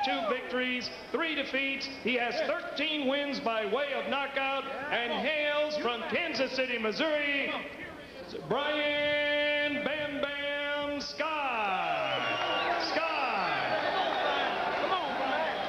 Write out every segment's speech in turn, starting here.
22 victories, 3 defeats. He has 13 wins by way of knockout and hails from Kansas City, Missouri, Brian Bam Bam Scott.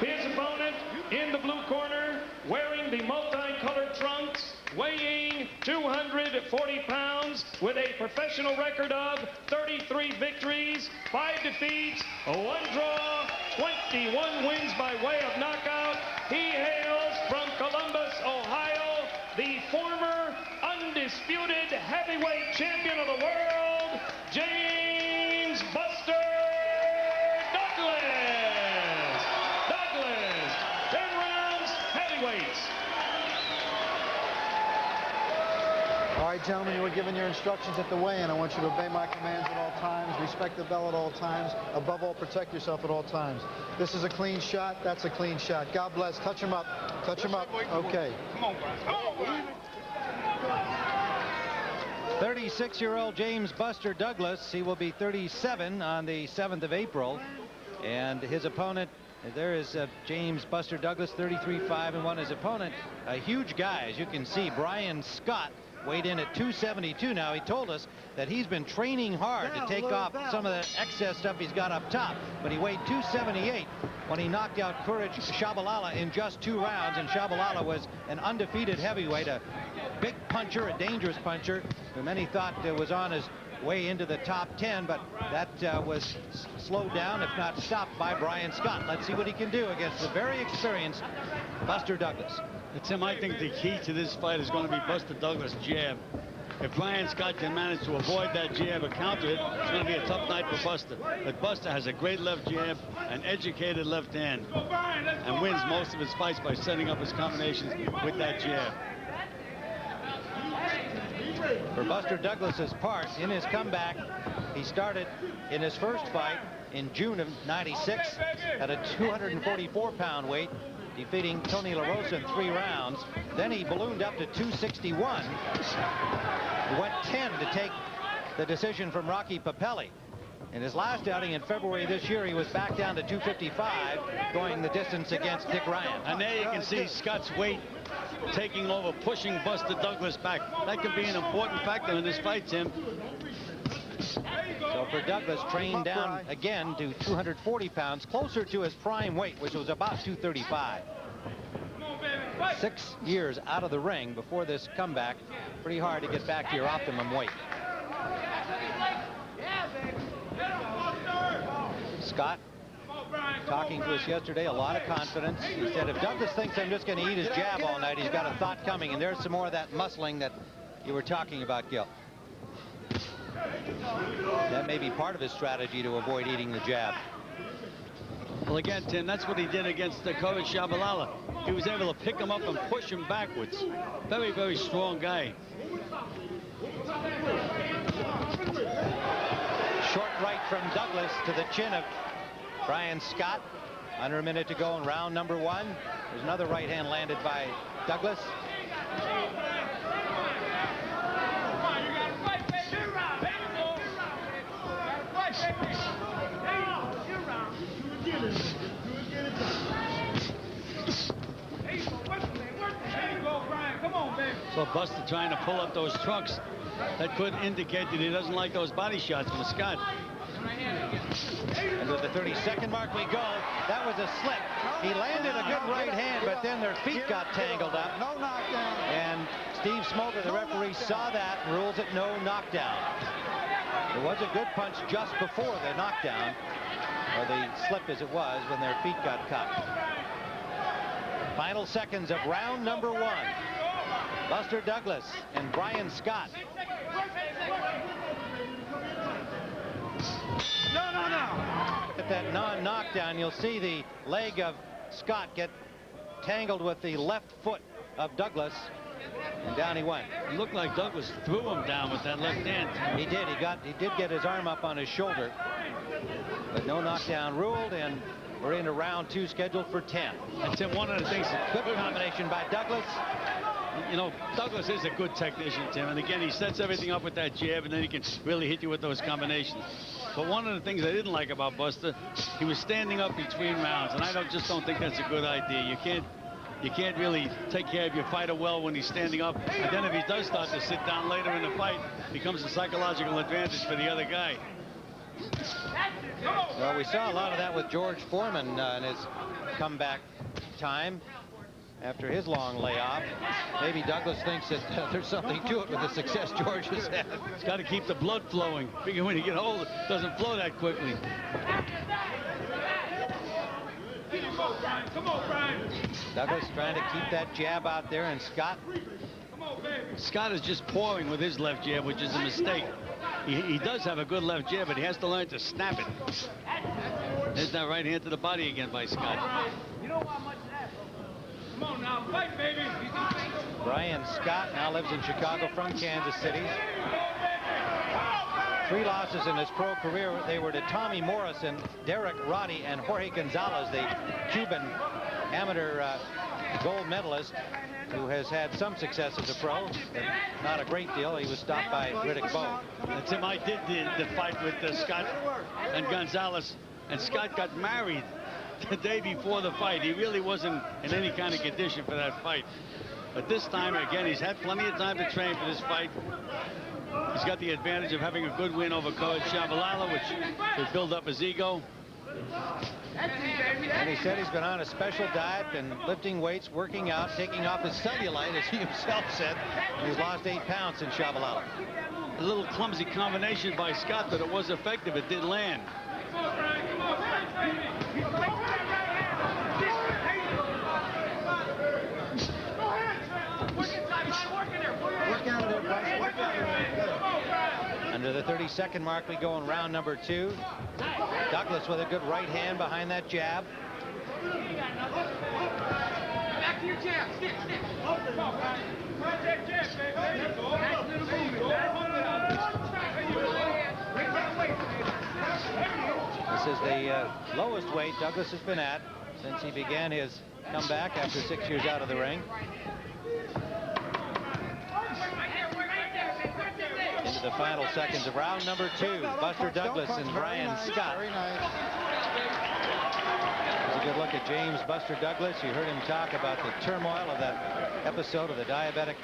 His opponent in the blue corner, wearing the multicolored trunks, weighing 240 pounds, with a professional record of 33 victories, 5 defeats, 1 draw, 21 wins by way of knockout. He hails from Columbus, Ohio, the former undisputed heavyweight champion of the world, James Buster Douglas. 10 rounds heavyweights. All right, gentlemen, you were given your instructions at the weigh-in. I want you to obey my commands at all times, respect the bell at all times, above all, protect yourself at all times. This is a clean shot. That's a clean shot. God bless. Touch him up. Touch him up. Okay. Come on, Brian. Come on, Brian. 36-year-old James Buster Douglas. He will be 37 on the 7th of April. And his opponent, there is James Buster Douglas, 33-5-1. His opponent, a huge guy, as you can see, Brian Scott, weighed in at 272 now. He told us that he's been training hard to take off some of the excess stuff he's got up top, but he weighed 278 when he knocked out Courage Shabalala in just 2 rounds, and Shabalala was an undefeated heavyweight, a big puncher, a dangerous puncher, who many thought was on his way into the top 10, but that was slowed down, if not stopped, by Brian Scott. Let's see what he can do against the very experienced Buster Douglas. Tim, I think the key to this fight is going to be Buster Douglas' jab. If Brian Scott can manage to avoid that jab or counter it, it's going to be a tough night for Buster. But Buster has a great left jab, an educated left hand, and wins most of his fights by setting up his combinations with that jab. For Buster Douglas's part, in his comeback, he started in his first fight in June of '96 at a 244-pound weight, defeating Tony La Rosa in 3 rounds. Then he ballooned up to 261. He went 10 to take the decision from Rocky Papelli. In his last outing in February this year, he was back down to 255, going the distance against Dick Ryan. And there you can see Scott's weight taking over, pushing Buster Douglas back. That could be an important factor in this fight, Tim. So for Douglas, trained down again to 240 pounds, closer to his prime weight, which was about 235. 6 years out of the ring before this comeback. Pretty hard to get back to your optimum weight. Scott talking to us yesterday, a lot of confidence. He said if Douglas thinks I'm just going to eat his jab all night, he's got a thought coming, and there's some more of that muscling that you were talking about, Gil. That may be part of his strategy to avoid eating the jab. Well, again, Tim, that's what he did against the Courage Shabalala. He was able to pick him up and push him backwards. Very, very strong guy. Short right from Douglas to the chin of Brian Scott. Under a minute to go in round number 1. There's another right hand landed by Douglas. So Buster trying to pull up those trunks. That could indicate that he doesn't like those body shots from Scott. And to the 32nd mark we go. That was a slip. He landed a good right hand, but then their feet got tangled up. No knockdown. And Steve Smoker, the referee, saw that and rules it no knockdown. There was a good punch just before the knockdown, or the slip as it was, when their feet got cut. Final seconds of round number 1. Buster Douglas and Brian Scott. At that non-knockdown, you'll see the leg of Scott get tangled with the left foot of Douglas, and down he went. It looked like Douglas threw him down with that left hand. He did. He did get his arm up on his shoulder, but no knockdown ruled, and we're into round 2 scheduled for 10. And Tim, one of the things, Good combination by Douglas. You know, Douglas is a good technician, Tim, and again, he sets everything up with that jab, and then he can really hit you with those combinations. But one of the things I didn't like about Buster, he was standing up between rounds, and I just don't think that's a good idea. You can't really take care of your fighter well when he's standing up, and then if he does start to sit down later in the fight, it becomes a psychological advantage for the other guy. Well, we saw a lot of that with George Foreman in his comeback time after his long layoff. Maybe Douglas thinks that there's something to it with the success George has had. It's got to keep the blood flowing. Figure when you get old, it doesn't flow that quickly. Come on, Brian. Douglas trying to keep that jab out there, and Scott. Scott is just pouring with his left jab, which is a mistake. He does have a good left jab, but he has to learn to snap it. There's that right hand to the body again by Scott. You don't want much of that. Come on now, fight, baby. Brian Scott now lives in Chicago from Kansas City. 3 losses in his pro career. They were to Tommy Morrison, Derek Roddy, and Jorge Gonzalez, the Cuban amateur gold medalist, who has had some success as a pro, but not a great deal. He was stopped by Riddick Bowe. Tim, I did the fight with Scott and Gonzalez, and Scott got married the day before the fight. He really wasn't in any kind of condition for that fight. But this time, again, he's had plenty of time to train for this fight. He's got the advantage of having a good win over Coach Shabalala, which would build up his ego. And he said he's been on a special diet, been lifting weights, working out, taking off his cellulite, as he himself said. And he's lost 8 pounds since Shabalala. A little clumsy combination by Scott, but it was effective. It did land. Under the 30-second mark, we go in round number 2. Douglas with a good right hand behind that jab. Back to your jab. Stick. This is the lowest weight Douglas has been at since he began his comeback after 6 years out of the ring. Into the final seconds of round number 2. Buster Douglas and Brian Scott. Very nice. Here's a good look at James Buster Douglas. You heard him talk about the turmoil of that episode of the diabetic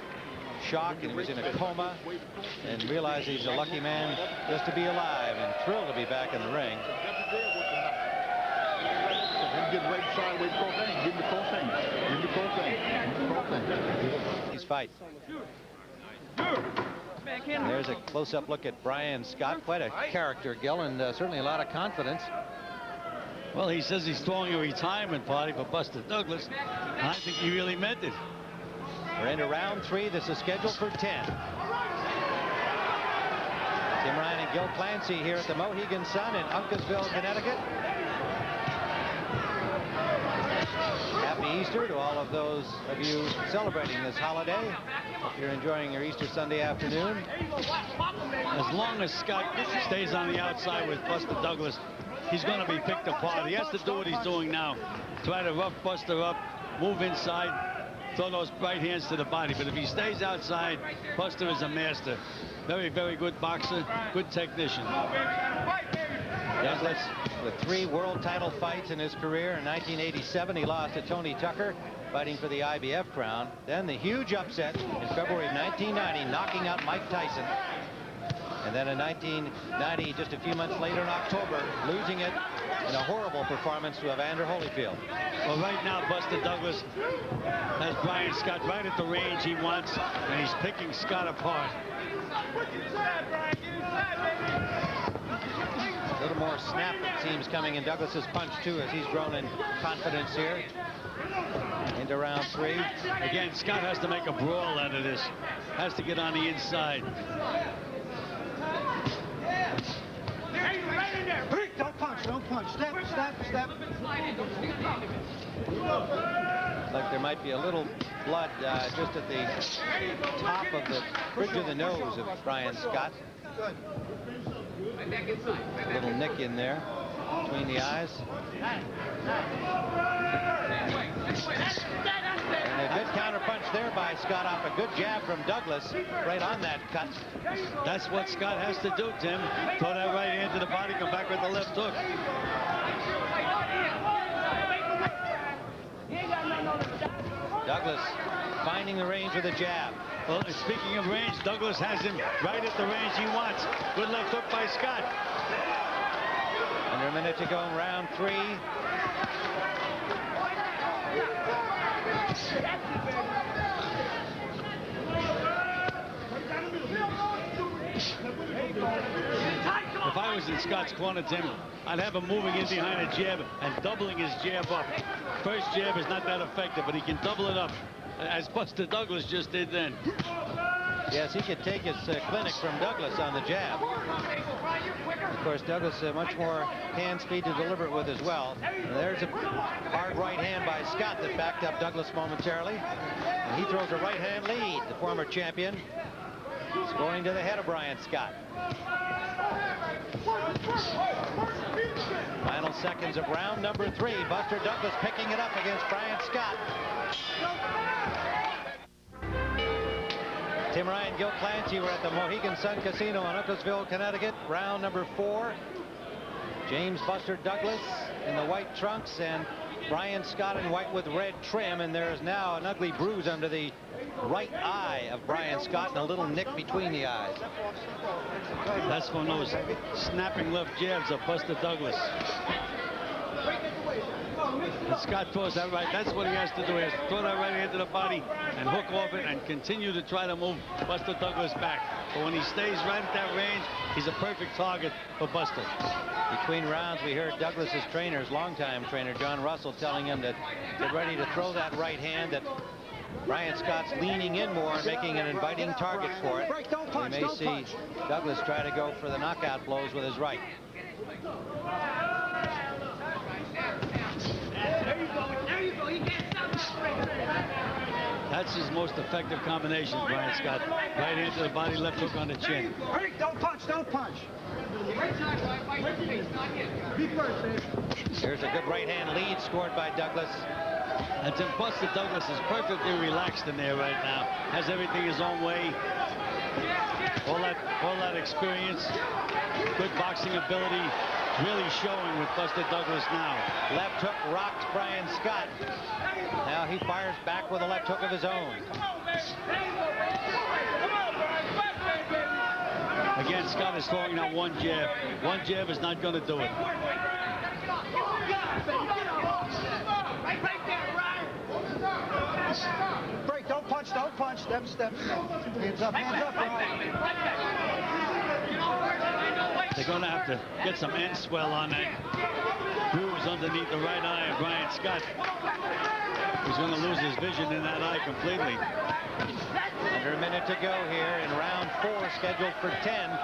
shock, and he was in a coma, and realized he's a lucky man just to be alive and thrilled to be back in the ring. He's fight. And there's a close-up look at Brian Scott. Quite a character, Gil, and certainly a lot of confidence. Well, he says he's throwing a retirement party for Buster Douglas. I think he really meant it. We're into round 3. This is scheduled for 10. Tim Ryan and Gil Clancy here at the Mohegan Sun in Uncasville, Connecticut. Happy Easter to all of those of you celebrating this holiday. Hope you're enjoying your Easter Sunday afternoon. As long as Scott stays on the outside with Buster Douglas, he's going to be picked apart. He has to do what he's doing now. Try to rough Buster up, move inside, throw those right hands to the body. But if he stays outside, Buster is a master. Very, very good boxer, good technician. Douglas with 3 world title fights in his career. In 1987, he lost to Tony Tucker, fighting for the IBF crown. Then the huge upset in February of 1990, knocking out Mike Tyson. And then in 1990, just a few months later in October, losing it in a horrible performance to Evander Holyfield. Well, right now, Buster Douglas has Brian Scott right at the range he wants, and he's picking Scott apart. A little more snap, it seems, coming in Douglas's punch, too, as he's grown in confidence here. Into round 3. Again, Scott has to make a brawl out of this. Has to get on the inside. Don't punch, don't punch. Step. Like there might be a little blood just at the top of the bridge of the nose of Brian Scott. A little nick in there between the eyes. And a good counter punch there by by Scott off a good jab from Douglas right on that cut. That's what Scott has to do, Tim. Throw that right hand to the body, come back with the left hook. Douglas finding the range with a jab. Well, speaking of range, Douglas has him right at the range he wants. Good left hook by Scott. Under a minute to go in round 3. If I was in Scott's corner, Tim, I'd have him moving in behind a jab and doubling his jab up. First jab is not that effective, but he can double it up, as Buster Douglas just did then. Yes, he could take his clinic from Douglas on the jab. Of course, Douglas much more hand speed to deliver it with as well. And there's a hard right hand by Scott that backed up Douglas momentarily. And he throws a right hand lead, the former champion. Scoring to the head of Brian Scott. Final seconds of round number 3. Buster Douglas picking it up against Brian Scott. Tim Ryan, Gil Clancy were at the Mohegan Sun Casino in Uncasville, Connecticut. Round number 4. James Buster Douglas in the white trunks and Brian Scott in white with red trim. And there is now an ugly bruise under the right eye of Brian Scott and a little nick between the eyes. That's from those snapping left jabs of Buster Douglas. And Scott throws that right. That's what he has to do. He has to throw that right hand to the body and hook off it and continue to try to move Buster Douglas back. But when he stays right at that range, he's a perfect target for Buster. Between rounds, we heard Douglas's trainer's longtime trainer, John Russell, telling him to get ready to throw that right hand, that Brian Scott's leaning in more and making an inviting target for it. We may see Douglas try to go for the knockout blows with his right. That's his most effective combination, Brian Scott. Right hand to the body, left hook on the chin. Don't punch, don't punch. Here's a good right hand lead scored by Douglas. And Tim, Buster Douglas is perfectly relaxed in there right now. Has everything his own way. All that experience, good boxing ability, really showing with Buster Douglas now. Left hook rocked Brian Scott. Now he fires back with a left hook of his own. Again, Scott is throwing out one jab. One jab is not going to do it. Break, don't punch, don't punch. Step, step. Hands up, hands up. They're going to have to get some end swell on that bruise underneath the right eye of Brian Scott. He's going to lose his vision in that eye completely. Under a minute to go here in round 4, scheduled for 10.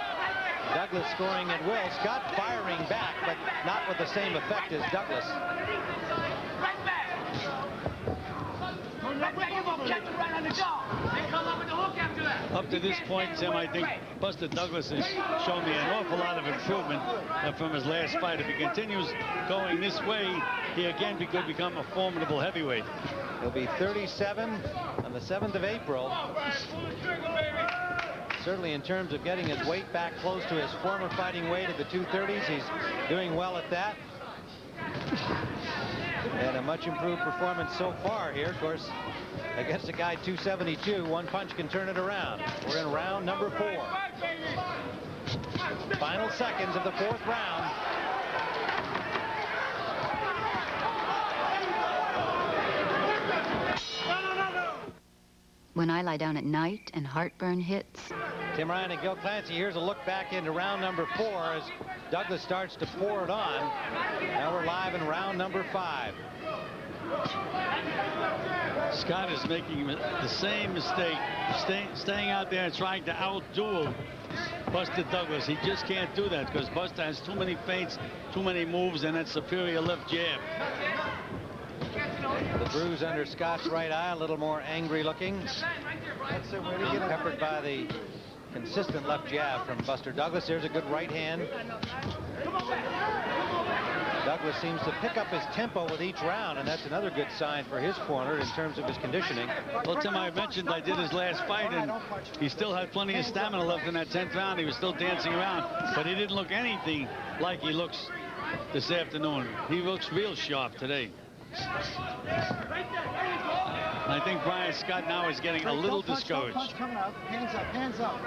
Douglas scoring at will. Scott firing back, but not with the same effect as Douglas. Up to this point, Tim, I think Buster Douglas has shown me an awful lot of improvement from his last fight. If he continues going this way, he again could become a formidable heavyweight. He'll be 37 on the 7th of April. Certainly in terms of getting his weight back close to his former fighting weight of the 230s, he's doing well at that. And a much improved performance so far here, of course, against a guy 272. One punch can turn it around. We're in round number 4. Final seconds of the 4th round. When I lie down at night and heartburn hits. Tim Ryan and Gil Clancy. Here's a look back into round number 4 as Douglas starts to pour it on. Now we're live in round number 5. Scott is making the same mistake, staying out there and trying to outduel Buster Douglas. He just can't do that because Buster has too many feints, too many moves, and that superior left jab. The bruise under Scott's right eye, a little more angry looking. Peppered by the consistent left jab from Buster Douglas. There's a good right hand. Douglas seems to pick up his tempo with each round, and that's another good sign for his corner in terms of his conditioning. Well, Tim, I mentioned I did his last fight, and he still had plenty of stamina left in that 10th round. He was still dancing around, but he didn't look anything like he looks this afternoon. He looks real sharp today. I think Brian Scott now is getting a little discouraged. Hands up, hands up.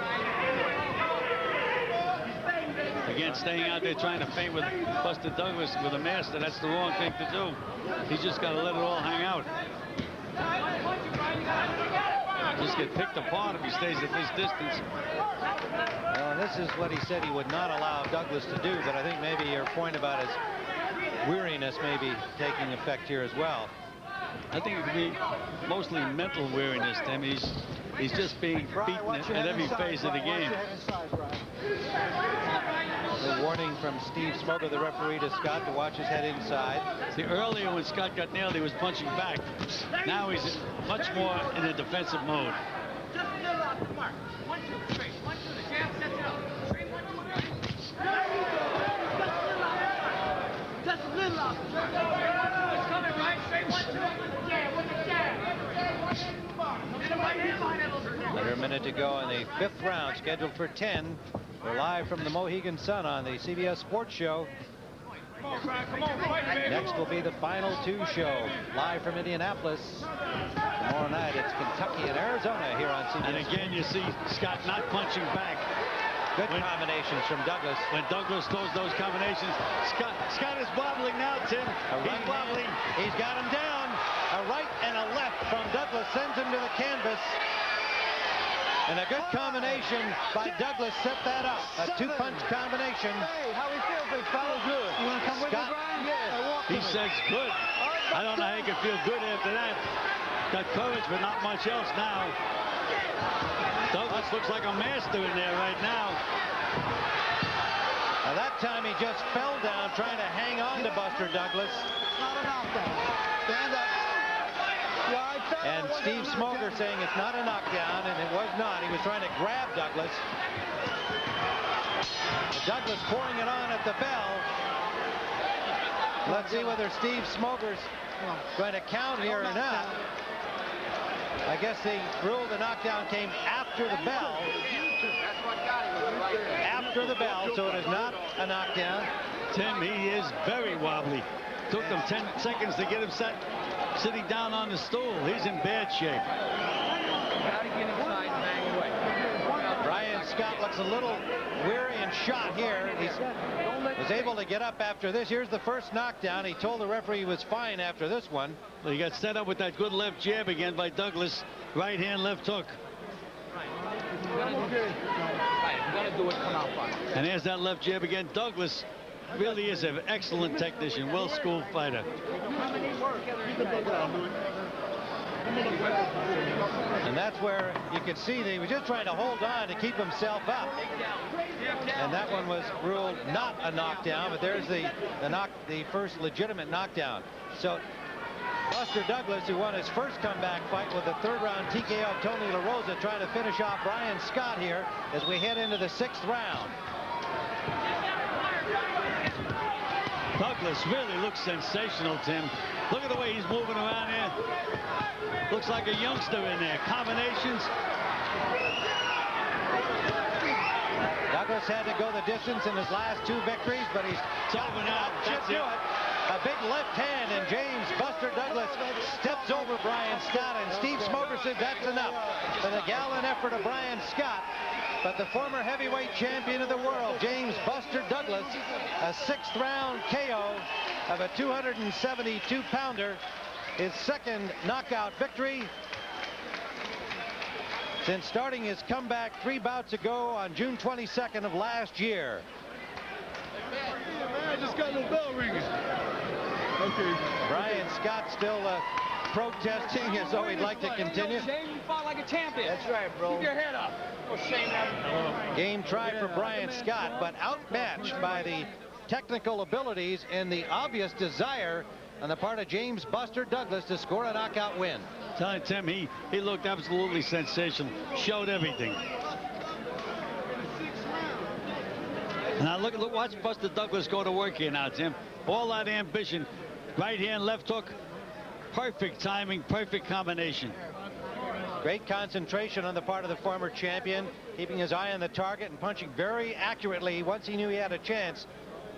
Again, staying out there trying to feint with Buster Douglas with a master, that's the wrong thing to do. He's just got to let it all hang out. Just get picked apart if he stays at this distance. Well, this is what he said he would not allow Douglas to do, but I think maybe your point about his weariness may be taking effect here as well. I think it could be mostly mental weariness, Tim. He's just being beaten at every phase of the game. The warning from Steve Smoker, the referee, to Scott to watch his head inside. See, earlier when Scott got nailed, he was punching back. Now he's much more in a defensive mode. Just a little off the mark. 1, 2, straight. 1, 2, the jab sets it up. Straight 1, 2, straight. Just a little off. Straight 1, 2, it's coming right. Straight 1, 2 with the jab, with the jab. And the right hand line levels are down. Under a minute to go in the 5th round, scheduled for 10. We're live from the Mohegan Sun on the CBS Sports Show. Next will be the final 2 show, live from Indianapolis. Tomorrow night, it's Kentucky and Arizona here on CBS. And again, you see Scott not punching back. Good combinations from Douglas. When Douglas throws those combinations, Scott is wobbling now, Tim. He's wobbling. He's got him down. A right and a left from Douglas sends him to the canvas. And a good combination by Douglas set that up. A 2-punch combination. Hey, how we feel, big fella? Good. You want to come with me, Brian? Yeah. He says good. I don't know how you can feel good after that. Got courage, but not much else now. Douglas looks like a master in there right now. Now that time he just fell down trying to hang on to Buster Douglas. Not a knockdown. Stand up. And Steve Smoker saying it's not a knockdown, and it was not. He was trying to grab Douglas. Douglas pouring it on at the bell. Let's see whether Steve Smoker's going to count here or not. I guess they ruled the knockdown came after the bell. After the bell, so it is not a knockdown. Tim, he is very wobbly. Took them 10 seconds to get him set, sitting down on the stool. He's in bad shape. Brian Scott looks a little weary and shot here. He was able to get up after this. Here's the first knockdown. He told the referee he was fine after this one. Well, he got set up with that good left jab again by Douglas. Right hand, left hook. And there's that left jab again. Douglas really is an excellent technician, well-schooled fighter. And that's where you could see that he was just trying to hold on to keep himself up. And that one was ruled not a knockdown, but there's the first legitimate knockdown. So Buster Douglas, who won his first comeback fight with a 3rd-round TKO of Tony La Rosa, trying to finish off Brian Scott here as we head into the 6th round. Douglas really looks sensational, Tim. Look at the way he's moving around here. Looks like a youngster in there. Combinations. Douglas had to go the distance in his last 2 victories, but he's over now. That's it. A big left hand, and James Buster Douglas steps over Brian Scott, and Steve Smoker said that's enough for the gallant effort of Brian Scott. But the former heavyweight champion of the world, James Buster Douglas, a 6th-round KO of a 272-pounder, his 2nd knockout victory since starting his comeback 3 bouts ago on June 22nd of last year. I just got no bell ringing. Okay. Brian Scott still protesting as though he'd like to continue. You fought like a champion. That's right, bro. Keep your head up. Oh, shame that. Game try for Brian Scott, but outmatched by the technical abilities and the obvious desire on the part of James Buster Douglas to score a knockout win. Telling Tim, he looked absolutely sensational. Showed everything. Now watch Buster Douglas go to work here now, Tim. all that ambition. Right hand, left hook. Perfect timing, perfect combination. Great concentration on the part of the former champion, keeping his eye on the target and punching very accurately once he knew he had a chance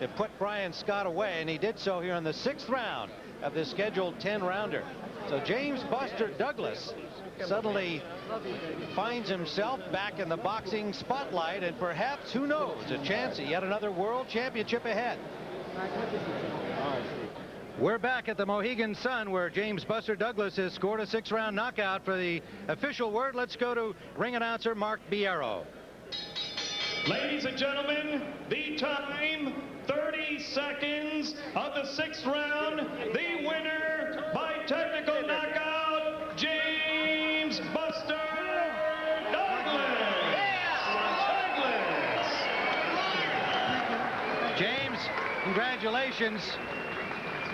to put Brian Scott away, and he did so here in the 6th round of this scheduled 10-rounder. So James Buster Douglas suddenly finds himself back in the boxing spotlight, and perhaps, who knows, a chance at yet another world championship ahead. We're back at the Mohegan Sun, where James Buster Douglas has scored a 6-round knockout. For the official word, let's go to ring announcer Mark Biero. Ladies and gentlemen, the time, 30 seconds of the 6th round. The winner by technical knockout, James Buster Douglas. James, congratulations.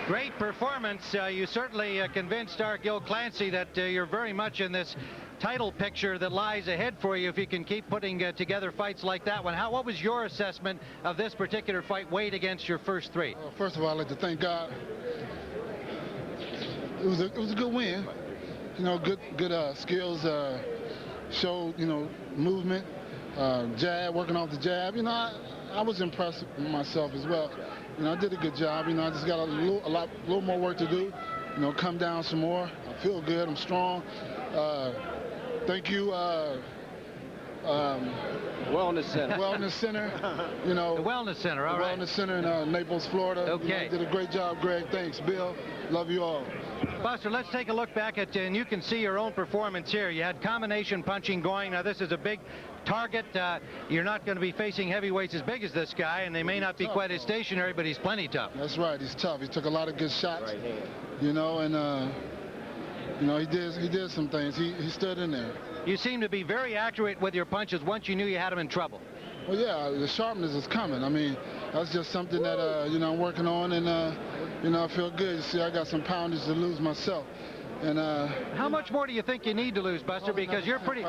Great performance. You certainly convinced our Gil Clancy that you're very much in this title picture that lies ahead for you if you can keep putting together fights like that one. What was your assessment of this particular fight weighed against your first 3? Well, first of all, I'd like to thank God. It was a good win. You know, good skills. Showed, you know, movement, jab, working off the jab. You know, I was impressed with myself as well. You know, I did a good job. You know, I just got a little more work to do. You know, come down some more. I feel good. I'm strong. Thank you, Wellness Center. Wellness Center. You know, The Wellness Center, all right. Wellness Center in Naples, Florida. Okay. You know, did a great job, Greg. Thanks, Bill. Love you all. Buster, let's take a look back at, and you can see your own performance here. You had combination punching going. Now, this is a big target. You're not going to be facing heavyweights as big as this guy, and they may not be quite as stationary, but he's plenty tough. That's right. He's tough. He took a lot of good shots. Right hand. You know, and you know, he did some things. He stood in there. You seem to be very accurate with your punches once you knew you had him in trouble. Well, yeah, the sharpness is coming. I mean, that's just something that you know, I'm working on, and you know, I feel good. You see, I got some poundage to lose myself. And how much more do you think you need to lose, Buster? Because you're pretty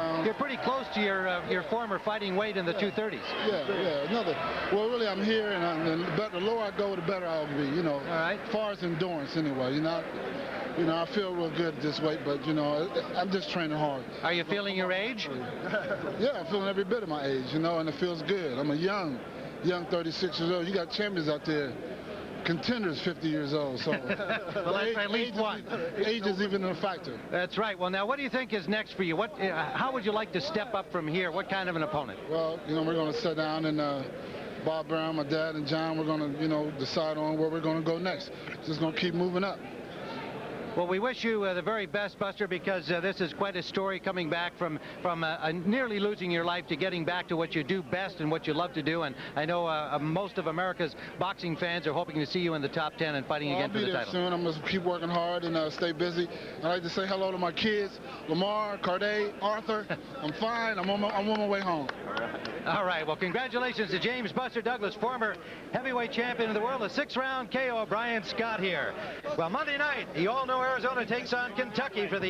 close to your former fighting weight in the 230s. Yeah. Well, really, I'm here, and the lower I go, the better I'll be. You know, all right. As far as endurance, anyway. You know, I feel real good at this weight, but you know, I'm just training hard. Are you feeling your age? Yeah, I'm feeling every bit of my age. You know, and it feels good. I'm a young 36 years old. You got champions out there. Contenders 50 years old, so well, that's at least one. Age is even a factor. That's right. Well, now, what do you think is next for you? How would you like to step up from here? What kind of an opponent? Well, you know, we're going to sit down, and Bob Brown, my dad, and John, we're going to, you know, decide on where we're going to go next. Just going to keep moving up. Well, we wish you the very best, Buster, because this is quite a story, coming back from nearly losing your life to getting back to what you do best and what you love to do. And I know most of America's boxing fans are hoping to see you in the top 10 and fighting again for the title. I'll be there soon. I'm going to keep working hard and stay busy. I'd like to say hello to my kids, Lamar, Carday, Arthur. I'm fine. I'm on my way home. All right. Well, congratulations to James Buster Douglas, former heavyweight champion of the world, a 6-round KO. Brian Scott here. Well, Monday night, you all know Arizona takes on Kentucky for the